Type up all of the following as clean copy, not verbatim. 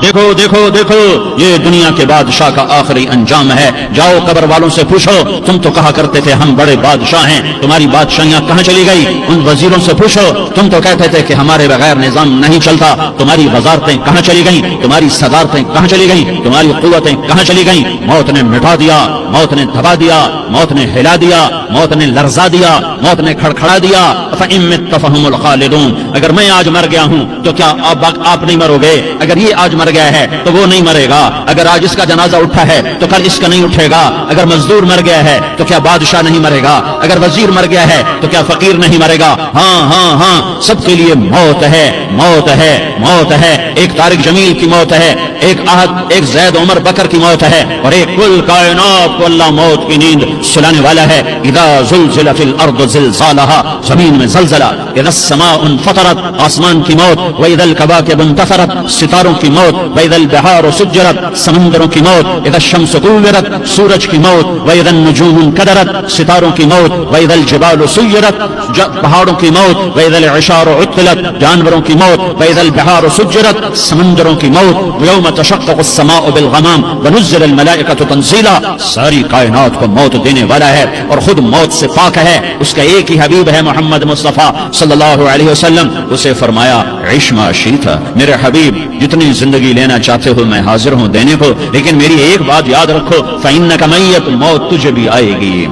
دیکھو دیکھو دیکھو یہ دنیا کے بادشاہ کا آخری انجام ہے. جاؤ قبر والوں سے پوچھو تم تو کہا کرتے تھے ہم بڑے بادشاہ ہیں, تمہاری بادشاہیاں کہاں چلی گئی؟ ان وزیروں سے پوچھو تم تو کہتے تھے کہ ہمارے بغیر نظام نہیں چلتا, تمہاری وزارتیں کہاں چلی گئیں؟ تمہاری صدارتیں کہاں چلی گئیں؟ تمہاری قوتیں کہاں چلی گئیں؟ موت نے مٹا دیا, موت نے دبا دیا, موت نے ہلا دیا, موت نے لرزا دیا, موت نے کھڑکھڑا دیا. فَإِن مِتَّ فَهُمُ الْخَالِدُونَ, اگر میں آج مر گیا ہوں تو کیا آپ نہیں مرو گے؟ اگر یہ آج مر گیا ہے تو وہ نہیں مرے گا. اگر آج اس کا جنازہ اٹھا ہے تو کل اس کا نہیں اٹھے گا. اگر مزدور مر گیا ہے تو کیا بادشاہ نہیں مرے گا؟ اگر وزیر مر گیا ہے تو کیا فقیر نہیں مرے گا؟ ہاں ہاں ہاں, سب کے لیے موت ہے, موت ہے, موت ہے. ایک طارق جمیل کی موت ہے, ایک زید عمر بکر کی موت ہے, اور ایک کل کائنات کو اللہ موت کی نیند سلانے والا ہے. اذا زلزلت الارض زلزالها, زمین میں زلزلہ. اذا السماء انفطرت, آسمان کی موت. واذا الكواكب انتثرت, ستاروں کی موت. واذا البحار سجرت, سمندروں کی موت. اذا الشمس كورت, سورج کی موت. واذا النجوم انكدرت, ستاروں کی موت. واذا الجبال سيرت, پہاڑوں کی موت. واذا العشار عطلت, جانوروں کی موت. واذا البحار سجرت, سمندروں کی موت. یوم تشقق السماء بالغمام ونزل الملائکۃ تنزیلا, ساری کائنات کو موت دینے والا ہے اور خود موت سے پاک ہے. اس کا ایک ہی حبیب ہے محمد مصطفیٰ صلی اللہ علیہ وسلم. اسے فرمایا عش ما شئت, میرے حبیب جتنی زندگی لینا چاہتے ہو میں حاضر ہوں دینے کو, لیکن میری ایک بات یاد رکھو, فإنک میت, موت تجھے بھی آئے گی.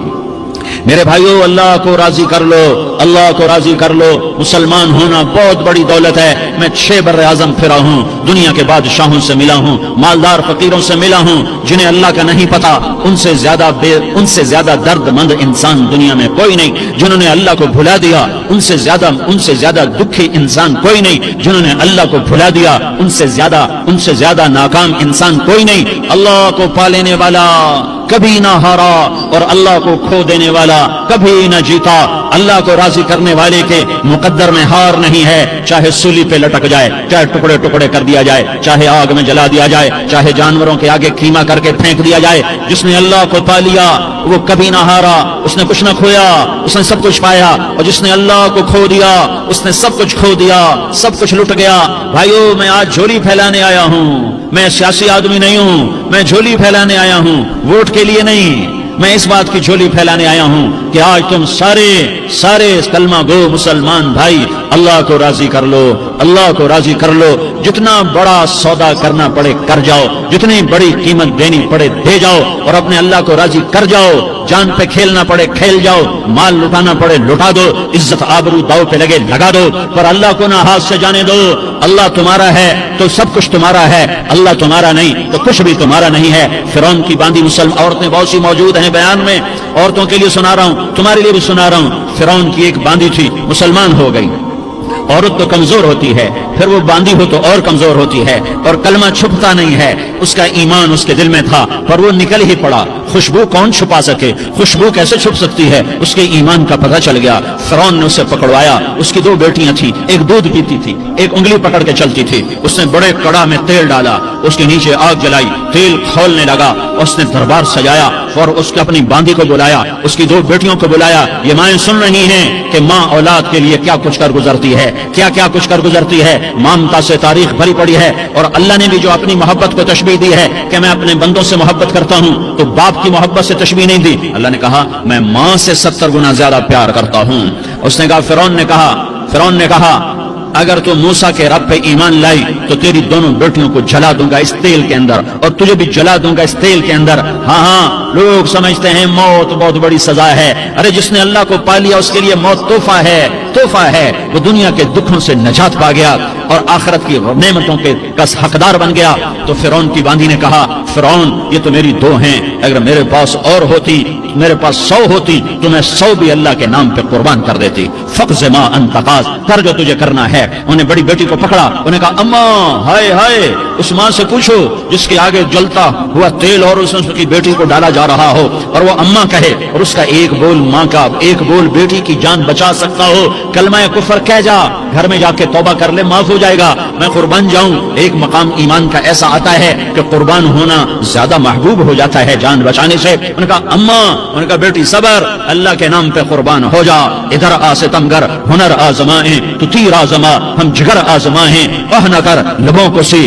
میرے بھائیو اللہ کو راضی کر لو, اللہ کو راضی کر لو. مسلمان ہونا بہت بڑی دولت ہے. میں 6 بر اعظم پھرا ہوں, دنیا کے بادشاہوں سے ملا ہوں, مالدار فقیروں سے ملا ہوں, جنہیں اللہ کا نہیں پتا. ان سے زیادہ درد مند انسان دنیا میں کوئی نہیں جنہوں نے اللہ کو بھلا دیا. ان سے زیادہ دکھی انسان کوئی نہیں جنہوں نے اللہ کو بھلا دیا. ان سے زیادہ ناکام انسان کوئی نہیں. اللہ کو پا لینے والا کبھی نہ ہارا اور اللہ کو کھو دینے والا کبھی نہ جیتا. اللہ کو راضی کرنے والے کے مقدر میں ہار نہیں ہے. چاہے سولی پہ لٹک جائے, چاہے ٹکڑے ٹکڑے کر دیا جائے, چاہے آگ میں جلا دیا جائے, چاہے جانوروں کے آگے کیما کر کے پھینک دیا جائے. جس نے اللہ کو پا لیا وہ کبھی نہ ہارا, اس نے کچھ نہ کھویا, اس نے سب کچھ پایا. اور جس نے اللہ کو کھو دیا اس نے سب کچھ کھو دیا, سب کچھ لٹ گیا. بھائیو میں آج جھولی پھیلانے آیا ہوں, میں سیاسی آدمی نہیں ہوں, میں جھولی پھیلانے آیا ہوں, ووٹ کے لیے نہیں. میں اس بات کی جھولی پھیلانے آیا ہوں کہ آج تم سارے کلمہ گو مسلمان بھائی اللہ کو راضی کر لو, اللہ کو راضی کر لو. جتنا بڑا سودا کرنا پڑے کر جاؤ, جتنی بڑی قیمت دینی پڑے دے جاؤ, اور اپنے اللہ کو راضی کر جاؤ. جان پہ کھیلنا پڑے کھیل جاؤ, مال لٹانا پڑے لٹا دو, عزت آبرو داؤ پہ لگے لگا دو, پر اللہ کو نہ ہاتھ سے جانے دو. اللہ تمہارا ہے تو سب کچھ تمہارا ہے, اللہ تمہارا نہیں تو کچھ بھی تمہارا نہیں ہے. فرعون کی باندھی مسلم عورتیں بہت سی موجود ہیں بیان میں, عورتوں کے لیے سنا رہا ہوں, تمہارے لیے بھی سنا رہا ہوں. فرعون کی ایک باندھی تھی, مسلمان ہو گئی. عورت تو کمزور ہوتی ہے, پھر وہ باندھی ہو تو اور کمزور ہوتی ہے, اور کلمہ چھپتا نہیں ہے. اس کا ایمان اس کے دل میں تھا پر وہ نکل ہی پڑا. خوشبو کون چھپا سکے, خوشبو کیسے چھپ سکتی ہے؟ اس کے ایمان کا پتہ چل گیا. فرعون نے اسے پکڑوایا. اس کی 2 بیٹیاں تھیں, ایک دودھ پیتی تھی, ایک انگلی پکڑ کے چلتی تھی. اس نے بڑے کڑا میں تیل ڈالا, اس کے نیچے آگ جلائی, تیل کھولنے لگا. اس نے دربار سجایا اور اس نے اپنی باندھی کو بلایا, اس کی 2 بیٹیوں کو بلایا. یہ مائیں سن رہی ہیں کہ ماں اولاد کے لیے کیا کچھ کر گزرتی ہے, کیا کچھ کر گزرتی ہے. مامتا سے تاریخ بھری پڑی ہے. اور اللہ نے بھی جو اپنی محبت کو تشبیہ دی ہے کہ میں اپنے بندوں سے محبت کرتا ہوں, تو باپ کی محبت سے تشبیہ نہیں دی. اللہ نے کہا میں ماں سے 70 گنا زیادہ پیار کرتا ہوں. اس نے کہا فرعون نے کہا اگر تو موسیٰ کے رب پہ ایمان لائی تو تیری دونوں بیٹیوں کو جلا دوں گا اس تیل کے اندر, اور تجھے بھی جلا دوں گا اس تیل کے اندر. ہاں لوگ سمجھتے ہیں موت بہت بڑی سزا ہے. ارے جس نے اللہ کو پا لیا اس کے لیے موت تحفہ ہے. وہ دنیا کے دکھوں سے نجات پا گیا اور آخرت کی نعمتوں کے حقدار بن گیا. تو فرعون کی باندھی نے کہا فرعون یہ تو میری 2 ہیں, اگر میرے پاس اور ہوتی, میرے پاس 100 ہوتی تو میں 100 بھی اللہ کے نام پہ قربان کر دیتی. فقض ما انت قاض, کر جو تجھے کرنا ہے. انہیں بڑی بیٹی کو پکڑا, انہیں کہا اماں ہائے ہائے, اس ماں سے پوچھو جس کے آگے جلتا ہوا تیل اور اس کی بیٹی کو ڈالا جا رہا ہو, اور وہ اماں کہے, اور اس کا ایک بول ماں کا, ایک بول بیٹی کی جان بچا سکتا ہو. کلمہ کفر کہہ جا, گھر میں جا کے توبہ کر لے, معاف ہو جائے گا. میں قربان جاؤں. ایک مقام ایمان کا ایسا آتا ہے کہ قربان ہونا زیادہ محبوب ہو جاتا ہے جان بچانے سے. انہوں نے کہا اماں, انہوں نے کہا بیٹی صبر, اللہ کے نام پہ قربان ہو جا. ادھر آ ستمگر, ہنر آزمائیں تو تیر آزما, ہم جگر آزمائیں, نہ کر لبوں کو سی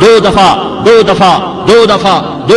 2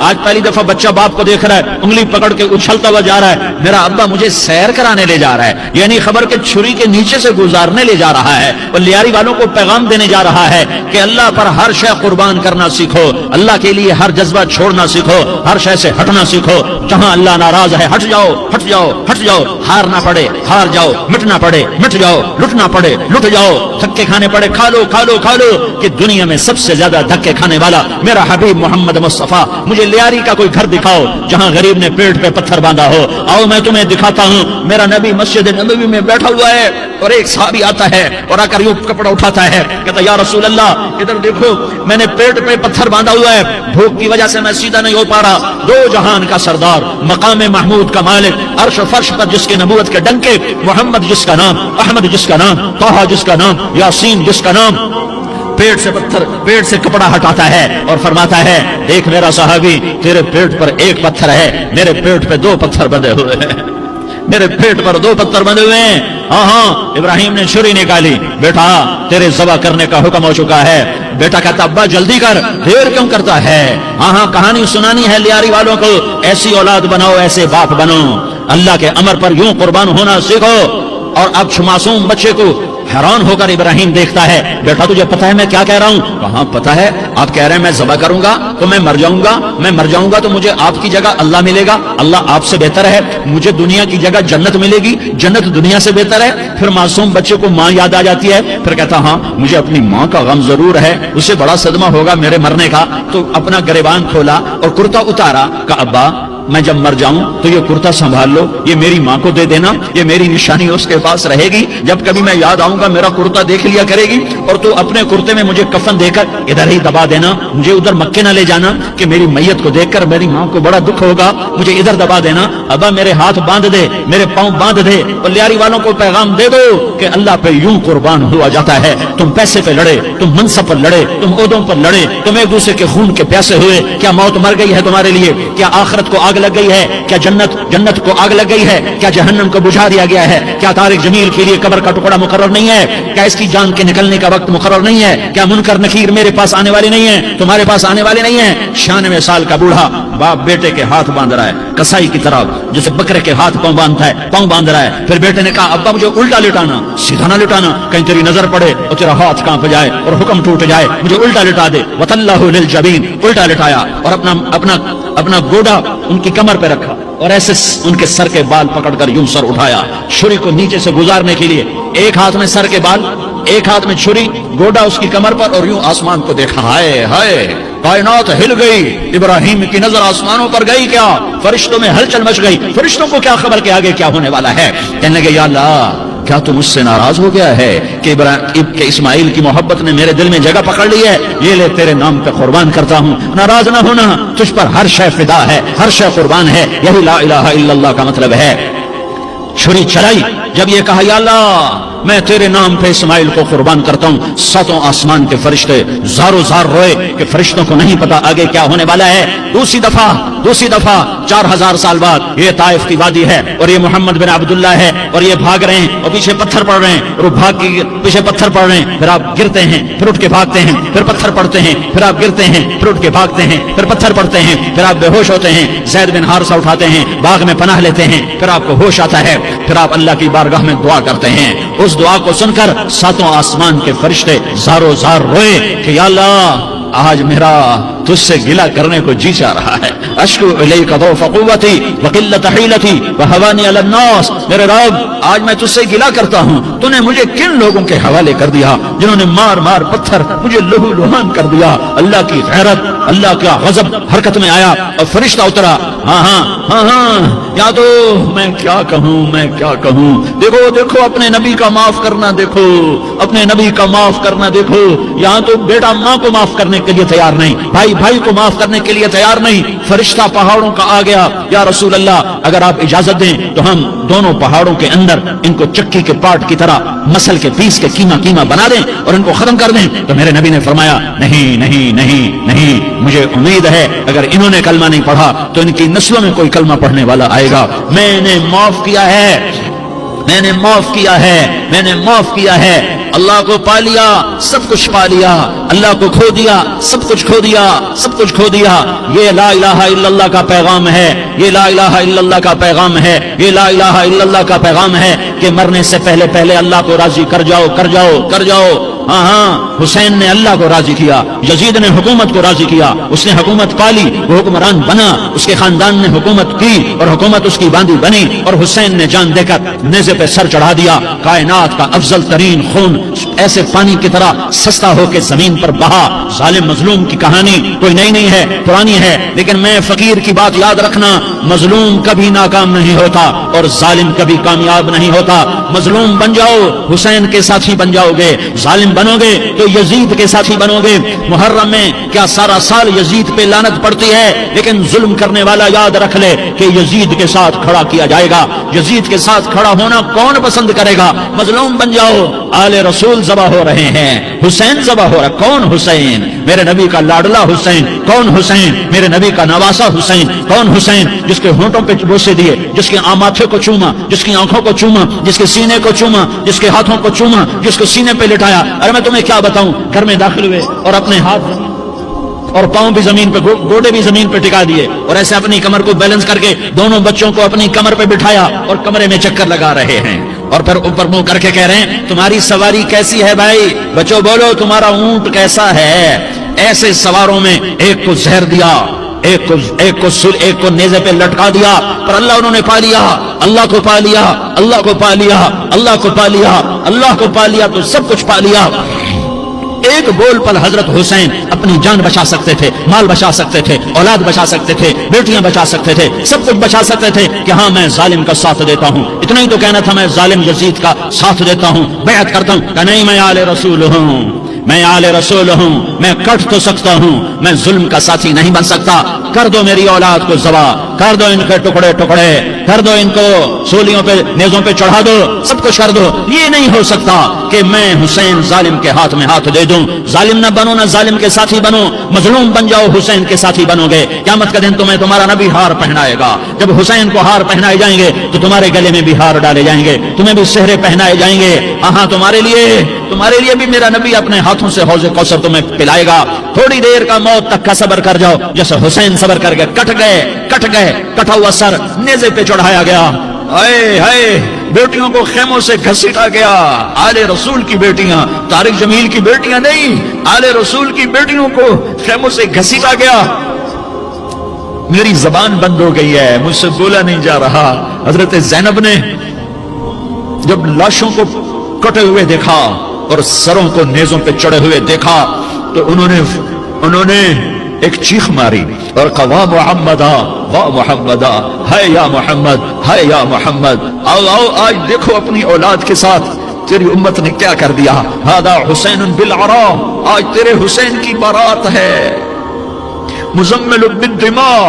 آج پہلی دفعہ بچہ باپ کو دیکھ رہا ہے, انگلی پکڑ کے اچھلتا ہوا جا رہا ہے, میرا ابا مجھے سیر کرانے لے جا رہا ہے, یعنی خبر کے چھری کے نیچے سے گزارنے لے جا رہا ہے. اور لیاری والوں کو پیغام دینے جا رہا ہے کہ اللہ پر ہر شے قربان کرنا سیکھو, اللہ کے لیے ہر جذبہ چھوڑنا سیکھو, ہر شے سے ہٹنا سیکھو. جہاں اللہ ناراض ہے ہٹ جاؤ, ہٹ جاؤ, ہٹ جاؤ. ہارنا پڑے ہار جاؤ, مٹنا پڑے مٹ جاؤ, لٹنا پڑے لٹ جاؤ, دھکے کھانے پڑے کھا لو کھا لو کھا لو. کہ دنیا میں سب سے زیادہ دھکے کھانے والا میرا حبیب محمد مصطفیٰ. مجھے لیاری کا کوئی گھر دکھاؤ جہاں غریب نے پیٹ پہ پتھر باندھا ہو. آؤ میں تمہیں دکھاتا ہوں. میرا نبی مسجد نبوی میں بیٹھا ہوا ہے اور ایک صحابی آتا ہے اور آ کر یوں کپڑا اٹھاتا ہے, کہتا یا رسول اللہ ادھر دیکھو, میں نے پیٹ پہ پتھر باندھا ہوا ہے, بھوک کی وجہ سے میں سیدھا نہیں ہو پا رہا. دو جہان کا سردار, مقام محمود کا مالک, عرش و فرش پر جس کی نبوت کے ڈنکے, محمد جس کا نام, احمد جس کا نام, طہ جس کا نام, یاسین جس کا نام, پیٹ سے پتھر, پیٹ سے کپڑا ہٹاتا ہے اور فرماتا ہے دیکھ میرا صحابی, تیرے پیٹ پر ایک پتھر ہے, میرے پیٹ پہ دو پتھر بندھے ہوئے ہیں, میرے پیٹ پر دو پتھر بندھے ہوئے ہیں. ہاں ابراہیم نے چھری نکالی, بیٹا تیرے ذبح کرنے کا حکم ہو چکا ہے. بیٹا کہتا ابا جلدی کر, دیر کیوں کرتا ہے. ہاں کہانی سنانی ہے لیاری والوں کو, ایسی اولاد بناؤ, ایسے باپ بنو, اللہ کے امر پر یوں قربان ہونا سیکھو. اور اب معصوم بچے کو حیران ہو کر ابراہیم دیکھتا ہے, بیٹا تجھے پتا ہے میں کیا کہہ رہا ہوں؟ کہاں پتا ہے, آپ کہہ رہے ہیں میں ذبح کروں گا تو میں مر جاؤں گا, میں مر جاؤں گا تو مجھے آپ کی جگہ اللہ ملے گا, اللہ آپ سے بہتر ہے, مجھے دنیا کی جگہ جنت ملے گی, جنت دنیا سے بہتر ہے. پھر معصوم بچے کو ماں یاد آ جاتی ہے, پھر کہتا ہاں مجھے اپنی ماں کا غم ضرور ہے, اسے بڑا صدمہ ہوگا میرے مرنے کا. تو اپنا گریبان کھولا اور کرتا اتارا, کہا ابا میں جب مر جاؤں تو یہ کرتا سنبھال لو, یہ میری ماں کو دے دینا, یہ میری نشانی اس کے پاس رہے گی, جب کبھی میں یاد آؤں گا میرا کرتا دیکھ لیا کرے گی, اور تو اپنے کرتے میں مجھے کفن دے کر ادھر ہی دبا دینا, مجھے ادھر مکے نہ لے جانا کہ میری میت کو دیکھ کر میری ماں کو بڑا دکھ ہوگا, مجھے ادھر دبا دینا. ابا میرے ہاتھ باندھ دے, میرے پاؤں باندھ دے, اور لیاری والوں کو پیغام دے دو کہ اللہ پہ یوں قربان ہوا جاتا ہے. تم پیسے پہ لڑے, تم منصب پر لڑے, تم عہدوں پر لڑے, تم ایک دوسرے کے خون کے پیاسے ہوئے, کیا موت مر گئی ہے تمہارے لیے؟ کیا آخرت کو آگ لگ گئی ہے؟ کیا جنت کو آگ لگ گئی ہے؟ کیا جہنم کو بجھا دیا گیا ہے؟ کیا طارق جمیل کے لیے قبر کا ٹکڑا مقرر نہیں ہے؟ کیا اس کی جان کے نکلنے کا وقت مقرر نہیں ہے؟ کیا منکر نکیر میرے پاس آنے والے نہیں ہیں, تمہارے پاس آنے والے نہیں ہیں؟ 96 سال کا بوڑھا باپ بیٹے کے ہاتھ باندھ رہا ہے کسائی کی طرح, جسے بکرے کے ہاتھ پاؤں باندھتا ہے, پاؤں باندھ رہا ہے. پھر بیٹے نے کہا ابا مجھے الٹا لٹانا, سیدھا نہ لٹانا, کہیں تیری نظر پڑے اور تیرا ہاتھ کانپ جائے اور حکم ٹوٹ جائے, مجھے الٹا لٹا دے. وَتَلَّهُ لِلْجَبِينِ, الٹا لٹایا اور اپنا گوڑا ان کی کمر پہ رکھا اور ایسے ان کے سر کے بال پکڑ کر یوں سر اٹھایا, چھری کو نیچے سے گزارنے کے لیے. ایک ہاتھ میں سر کے بال, ایک ہاتھ میں چھری, گوڑا اس کی کمر پر, اور یوں آسمان کو دیکھا. ہائے ہائے کائنات ہل گئی, ابراہیم کی نظر آسمانوں پر گئی, کیا فرشتوں میں ہلچل مچ گئی. فرشتوں کو کیا خبر کہ آگے کیا ہونے والا ہے. کہنے لگے یا اللہ کیا تم مجھ سے ناراض ہو گیا ہے کہ اسماعیل کی محبت نے میرے دل میں جگہ پکڑ لی ہے, یہ لے تیرے نام پہ قربان کرتا ہوں. ناراض نہ ہونا, تجھ پر ہر شے فدا ہے, ہر شے قربان ہے, یہی لا الہ الا اللہ کا مطلب ہے. چھری چلائی, جب یہ کہا یا اللہ میں تیرے نام پہ اسماعیل کو قربان کرتا ہوں, 7 آسمان کے فرشتے زارو زار روئے کہ فرشتوں کو نہیں پتا آگے کیا ہونے والا ہے. دوسری دفعہ 4000 سال بعد یہ طائف کی وادی ہے اور یہ محمد بن عبداللہ ہے اور یہ بھاگ رہے ہیں اور پیچھے پتھر پڑ رہے ہیں, اور وہ بھاگ کے پیچھے پتھر پڑ رہے ہیں. پھر آپ گرتے ہیں, پھر اٹھ کے بھاگتے ہیں, پھر پتھر پڑتے ہیں, پھر آپ گرتے ہیں, پھر اٹھ کے بھاگتے ہیں, پھر پتھر پڑتے ہیں, پھر آپ بے ہوش ہوتے ہیں. زید بن حارثہ اٹھاتے ہیں, باغ میں پناہ لیتے ہیں, پھر آپ کو ہوش آتا ہے, پھر آپ اللہ کی بارگاہ میں دعا کرتے ہیں. اس دعا کو سن کر 7 آسمان کے فرشتے زارو زار روئے کہ یا اللہ آج میرا تجھ سے گلہ کرنے کو جی چاہ رہا ہے. اشکو الیک ضعف قوتی وقلت حیلتی وہوانی علی الناس, میرے رب آج میں تجھ سے گلہ کرتا ہوں, تو نے مجھے کن لوگوں کے حوالے کر دیا جنہوں نے مار مار پتھر مجھے لہو لہان کر دیا. اللہ کی غیرت, اللہ کا غضب حرکت میں آیا اور فرشتہ اترا. ہاں یا تو میں کیا کہوں. دیکھو اپنے نبی کا معاف کرنا, دیکھو اپنے نبی کا معاف کرنا. دیکھو یہاں تو بیٹا ماں کو معاف کرنے کے لیے تیار نہیں, بھائی کو معاف کرنے کے لیے تیار نہیں. فرشتہ پہاڑوں کا آ گیا, یا رسول اللہ اگر آپ اجازت دیں تو ہم دونوں پہاڑوں کے اندر ان کو چکی کے پاٹ کی طرح مسل کے پیس کے کیما بنا دیں اور ان کو ختم کر دیں. تو میرے نبی نے فرمایا نہیں, مجھے امید ہے اگر انہوں نے کلمہ نہیں پڑھا تو ان کی نسلوں میں کوئی کلمہ پڑھنے والا آئے گا. میں نے معاف کیا ہے. میں نے معاف کیا ہے، میں نے معاف کیا ہے۔ اللہ کو پا لیا، سب کچھ پا لیا، اللہ کو کھو دیا، سب کچھ کھو دیا، سب کچھ کھو دیا۔ یہ لا الہ الا اللہ کا پیغام ہے، یہ لا الہ الا اللہ کا پیغام ہے، یہ لا الہ الا اللہ کا پیغام ہے کہ مرنے سے پہلے پہلے اللہ کو راضی کر جاؤ، کر جاؤ، کر جاؤ۔ ہاں ہاں، حسین نے اللہ کو راضی کیا، یزید نے حکومت کو راضی کیا، اس نے حکومت پالی، وہ حکمران بنا، اس کے خاندان نے حکومت کی اور حکومت اس کی باندھی بنی، اور حسین نے جان دے کر نیزے پہ سر چڑھا دیا۔ کائنات کا افضل ترین خون ایسے پانی کی طرح سستا ہو کے زمین پر بہا۔ ظالم مظلوم کی کہانی کوئی نئی نہیں ہے، پرانی ہے، لیکن میں فقیر کی بات یاد رکھنا، مظلوم کبھی ناکام نہیں ہوتا اور ظالم کبھی کامیاب نہیں ہوتا۔ مظلوم بن جاؤ، حسین کے ساتھی بن جاؤ گے، ظالم بنو گے تو یزید کے ساتھی بنو گے۔ محرم میں کیا سارا سال یزید پہ لعنت پڑتی ہے، لیکن ظلم کرنے والا یاد رکھ لے کہ یزید کے ساتھ کھڑا کیا جائے گا۔ یزید کے ساتھ کھڑا ہونا کون پسند کرے گا؟ مظلوم بن جاؤ۔ آل رسول ذبح ہو رہے ہیں، حسین ذبح ہو رہا۔ کون حسین؟ میرے نبی کا لاڈلا حسین۔ کون حسین؟ میرے نبی کا نواسا حسین۔ کون حسین؟ جس کے ہونٹوں پہ بوسے دیے، جس کے ماتھے کو چوما، جس کی آنکھوں کو چوما، جس کے سینے کو چوما، جس کے ہاتھوں کو چوما، جس کو سینے پہ لٹایا۔ ارے میں تمہیں کیا بتاؤں، گھر میں داخل ہوئے اور اپنے ہاتھ اور پاؤں بھی زمین پہ، گوڑے بھی زمین پہ ٹکا دیے، اور ایسے اپنی کمر کو بیلنس کر کے دونوں بچوں کو اپنی کمر پہ بٹھایا اور کمرے میں چکر لگا رہے ہیں، اور پھر اوپر منہ کر کے کہہ رہے ہیں تمہاری سواری کیسی ہے بھائی؟ بچوں بولو تمہارا اونٹ کیسا ہے؟ ایسے سواروں میں ایک کو زہر دیا، ایک کو نیزے پہ لٹکا دیا، پر اللہ انہوں نے پا لیا، اللہ کو پا لیا، اللہ کو پا لیا، اللہ کو پا لیا، اللہ کو پا لیا تو سب کچھ پا لیا۔ ایک بول پر حضرت حسین اپنی جان بچا سکتے تھے، مال بچا سکتے تھے، اولاد بچا سکتے تھے، بیٹیاں بچا سکتے تھے، سب کچھ بچا سکتے تھے کہ ہاں میں ظالم کا ساتھ دیتا ہوں۔ اتنا ہی تو کہنا تھا، میں ظالم یزید کا ساتھ دیتا ہوں، بیعت کرتا ہوں کہ نہیں میں آل رسول ہوں، میں آل رسول ہوں، میں کٹ تو سکتا ہوں، میں ظلم کا ساتھی نہیں بن سکتا۔ کر دو میری اولاد کو ذبح، کر دو ان کے ٹکڑے ٹکڑے، کر دو ان کو سولیوں پہ نیزوں پہ چڑھا دو، سب کچھ کر دو۔ یہ نہیں ہو سکتا کہ میں حسین ظالم کے ہاتھ میں ہاتھ دے دوں۔ ظالم نہ بنو، نہ ظالم کے ساتھی بنو، مظلوم بن جاؤ، حسین کے ساتھی بنو گے۔ قیامت کا دن تمہیں تمہارا نبی ہار پہنائے گا۔ جب حسین کو ہار پہنائے جائیں گے تو تمہارے گلے میں بھی ہار ڈالے جائیں گے، تمہیں بھی سہرے پہنائے جائیں گے۔ ہاں تمہارے لیے بھی میرا نبی اپنے ہاتھوں سے حوض کوثر تمہیں پلائے گا۔ تھوڑی دیر کا موت تک کا صبر کر جاؤ، جیسے حسین صبر کر گئے، کٹ گئے، کٹا ہوا سر نیزے پہ چڑھایا گیا۔ اے ہائے، بیٹیوں کو خیموں سے گھسیٹا گیا۔ آل رسول کی بیٹیاں، طارق جمیل کی بیٹیاں نہیں، آل رسول کی بیٹیوں کو خیموں سے گھسیٹا گیا۔ میری زبان بند ہو گئی ہے، مجھ سے بولا نہیں جا رہا۔ حضرت زینب نے جب لاشوں کو کٹے ہوئے دیکھا اور سروں کو نیزوں پہ چڑھے ہوئے دیکھا تو انہوں نے ایک چیخ ماری اور کہا واہ محمدا، واہ محمدا، ہے یا محمد، ہے یا محمد۔ آؤ آج دیکھو اپنی اولاد کے ساتھ تیری امت نے کیا کر دیا۔ ہذا حسین بالعراء، آج تیرے حسین کی بارات ہے۔ مزمل بالدماء،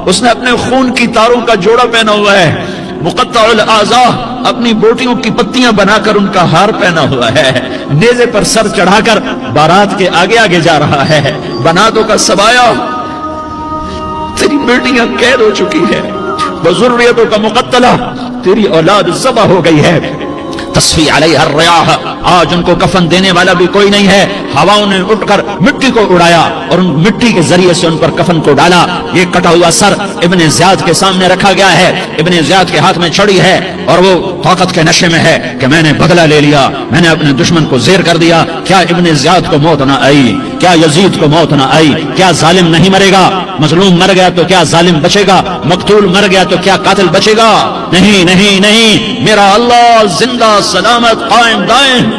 اس نے اپنے خون کی تاروں کا جوڑا پہنا ہوا ہے۔ مقطع الاعضاء، اپنی بوٹیوں کی پتیاں بنا کر ان کا ہار پہنا ہوا ہے۔ نیزے پر سر چڑھا کر بارات کے آگے آگے جا رہا ہے۔ بناتوں کا سبایا، تیری بیٹیاں قید ہو چکی ہے۔ بذریتوں کا مقتلہ، تیری اولاد ذبح ہو گئی ہے۔ تصفی علیہ الریاح، آج ان کو کفن دینے والا بھی کوئی نہیں ہے۔ ہواؤں نے اٹھ کر مٹی کو اڑایا اور ان مٹی کے ذریعے سے ان پر کفن کو ڈالا۔ یہ کٹا ہوا سر ابن زیاد کے سامنے رکھا گیا ہے۔ ابن زیاد کے ہاتھ میں چھڑی ہے اور وہ طاقت کے نشے میں ہے کہ میں نے بدلہ لے لیا، میں نے اپنے دشمن کو زیر کر دیا۔ کیا ابن زیاد کو موت نہ آئی؟ کیا یزید کو موت نہ آئی؟ کیا ظالم نہیں مرے گا؟ مظلوم مر گیا تو کیا ظالم بچے گا؟ مقتول مر گیا تو کیا قاتل بچے گا؟ نہیں نہیں نہیں، میرا اللہ زندہ سلامت قائم دائم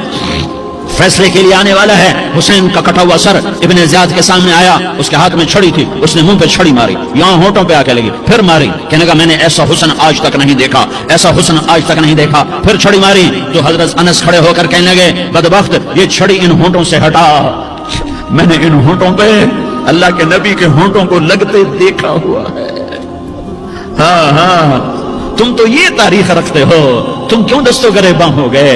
فیصلے کے لیے آنے والا ہے۔ حسین کا کٹا ہوا سر ابن زیاد کے سامنے آیا، اس کے ہاتھ میں چھڑی تھی، اس نے منہ پہ چھڑی ماری، یہاں ہونٹوں پہ آ کے لگی، پھر ماری، کہنے کا میں نے ایسا حسن آج تک نہیں دیکھا، ایسا حسن آج تک نہیں دیکھا، پھر چھڑی ماری تو حضرت انس کھڑے ہو کر کہنے لگے بدبخت، یہ چھڑی ان ہونٹوں سے ہٹا، میں نے ان ہونٹوں پہ اللہ کے نبی کے ہونٹوں کو لگتے دیکھا ہوا ہے۔ ہاں تم تو یہ تاریخ رکھتے ہو، تم کیوں دستوں گریباں ہو گئے؟